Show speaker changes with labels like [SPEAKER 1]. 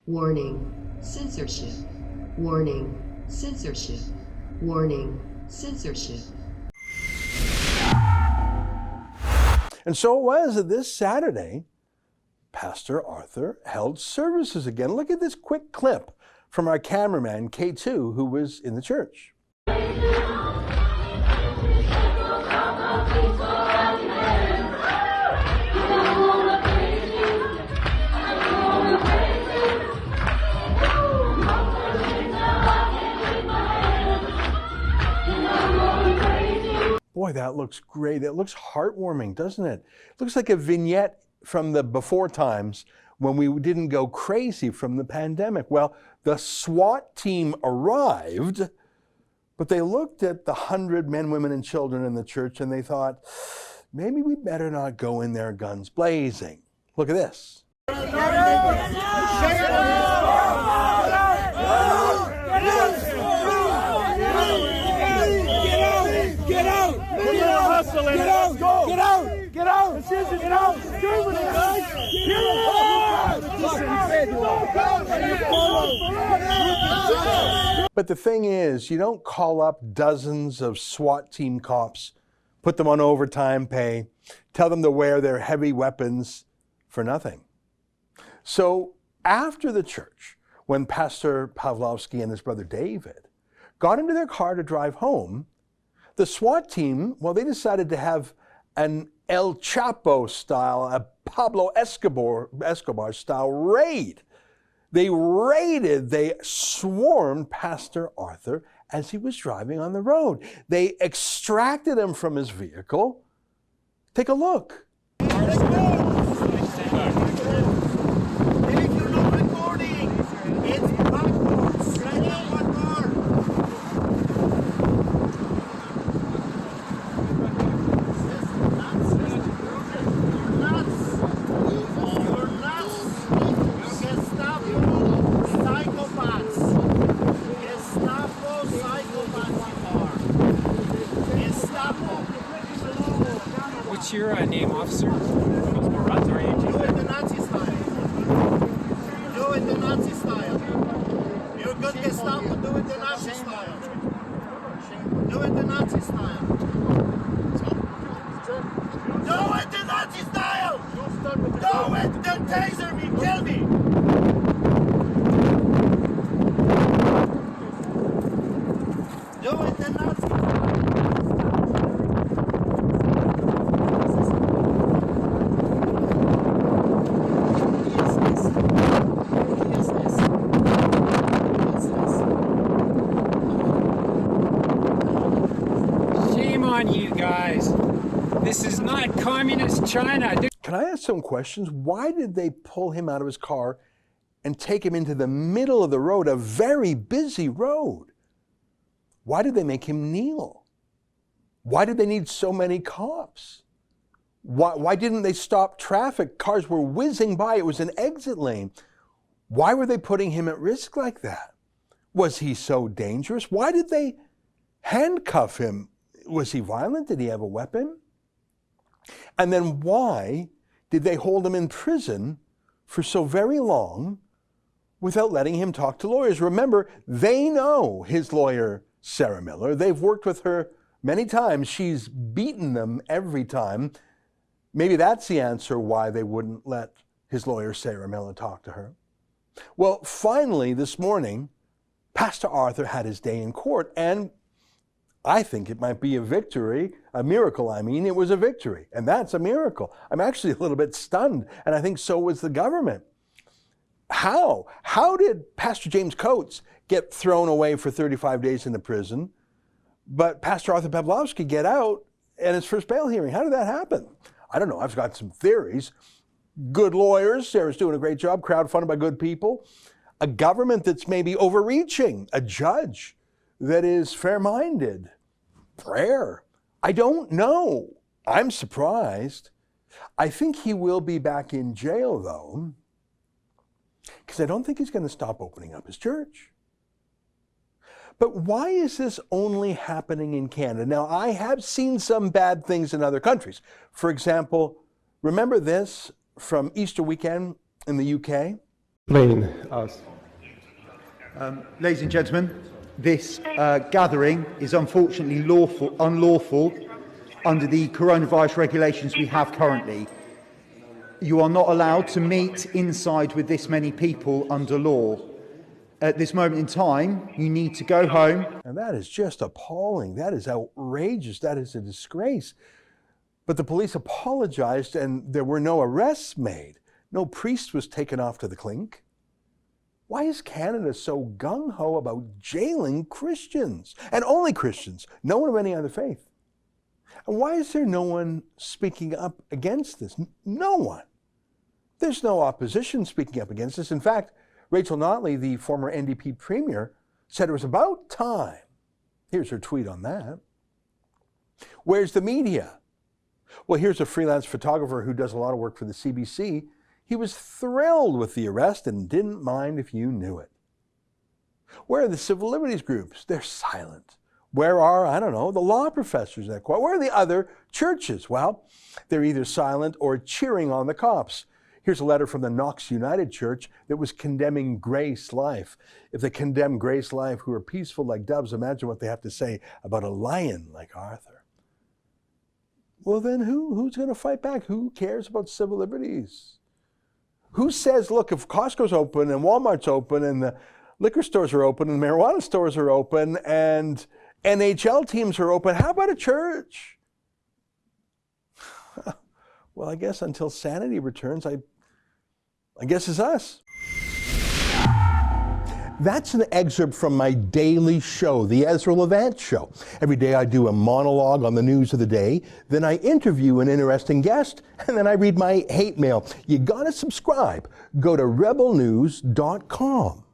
[SPEAKER 1] Warning, censorship. Warning, censorship. Warning, censorship.
[SPEAKER 2] And so it was that this Saturday, Pastor Artur held services again. Look at this quick clip from our cameraman, K2, who was in the church. Boy, that looks great. It looks heartwarming, doesn't it? It looks like a vignette from the before times when we didn't go crazy from the pandemic. Well, the SWAT team arrived, but they looked at the 100 men, women, and children in the church and they thought, maybe we better not go in there guns blazing. Look at this. But the thing is, you don't call up dozens of SWAT team cops, put them on overtime pay, tell them to wear their heavy weapons for nothing. So after the church, when Pastor Pawlowski and his brother David got into their car to drive home, the SWAT team, well, they decided to have an El Chapo style, a Pablo Escobar style raid. They swarmed Pastor Artur as he was driving on the road. They extracted him from his vehicle. Take a look.
[SPEAKER 3] What's your name, officer?
[SPEAKER 4] Do it the Nazi style. Do it the Nazi style. You're good Gestapo, do it the Nazi style. Do it the Nazi style. Do it the Nazi style! Do it, then taser me, kill me! Do it the Nazi style.
[SPEAKER 3] On you guys. This is not communist China.
[SPEAKER 2] Can I ask some questions? Why did they pull him out of his car and take him into the middle of the road, a very busy road? Why did they make him kneel? Why did they need so many cops? Why didn't they stop traffic? Cars were whizzing by. It was an exit lane. Why were they putting him at risk like that? Was he so dangerous? Why did they handcuff him? Was he violent? Did he have a weapon? And then why did they hold him in prison for so very long without letting him talk to lawyers? Remember, they know his lawyer, Sarah Miller. They've worked with her many times. She's beaten them every time. Maybe that's the answer why they wouldn't let his lawyer, Sarah Miller, talk to her. Well, finally, this morning, Pastor Artur had his day in court, and I think it might be a victory, a miracle. I mean, it was a victory, and that's a miracle. I'm actually a little bit stunned, and I think so was the government. How? How did Pastor James Coates get thrown away for 35 days in the prison, but Pastor Artur Pawlowski get out at his first bail hearing? How did that happen? I don't know. I've got some theories. Good lawyers. Sarah's doing a great job, crowdfunded by good people. A government that's maybe overreaching. A judge that is fair-minded. Prayer. I don't know. I'm surprised. I think he will be back in jail, though, because I don't think he's going to stop opening up his church. But why is this only happening in Canada? Now, I have seen some bad things in other countries. For example, remember this from Easter weekend in the UK?
[SPEAKER 5] Explain us.
[SPEAKER 6] Ladies and gentlemen, this gathering is unfortunately unlawful under the coronavirus regulations we have currently. You are not allowed to meet inside with this many people under law. At this moment in time, you need to go home.
[SPEAKER 2] And that is just appalling. That is outrageous. That is a disgrace. But the police apologized and there were no arrests made. No priest was taken off to the clink. Why is Canada so gung-ho about jailing Christians? And only Christians, no one of any other faith. And why is there no one speaking up against this? No one. There's no opposition speaking up against this. In fact, Rachel Notley, the former NDP premier, said it was about time. Here's her tweet on that. Where's the media? Well, here's a freelance photographer who does a lot of work for the CBC. He was thrilled with the arrest and didn't mind if you knew it. Where are the civil liberties groups? They're silent. Where are, I don't know, the law professors that quiet? Where are the other churches? Well, they're either silent or cheering on the cops. Here's a letter from the Knox United Church that was condemning Grace Life. If they condemn Grace Life, who are peaceful like doves, imagine what they have to say about a lion like Arthur. Well, then who's going to fight back? Who cares about civil liberties? Who says, look, if Costco's open and Walmart's open and the liquor stores are open and marijuana stores are open and NHL teams are open, how about a church? Well, I guess until sanity returns, I guess it's us. That's an excerpt from my daily show, the Ezra Levant Show. Every day I do a monologue on the news of the day, then I interview an interesting guest, and then I read my hate mail. You gotta subscribe. Go to rebelnews.com.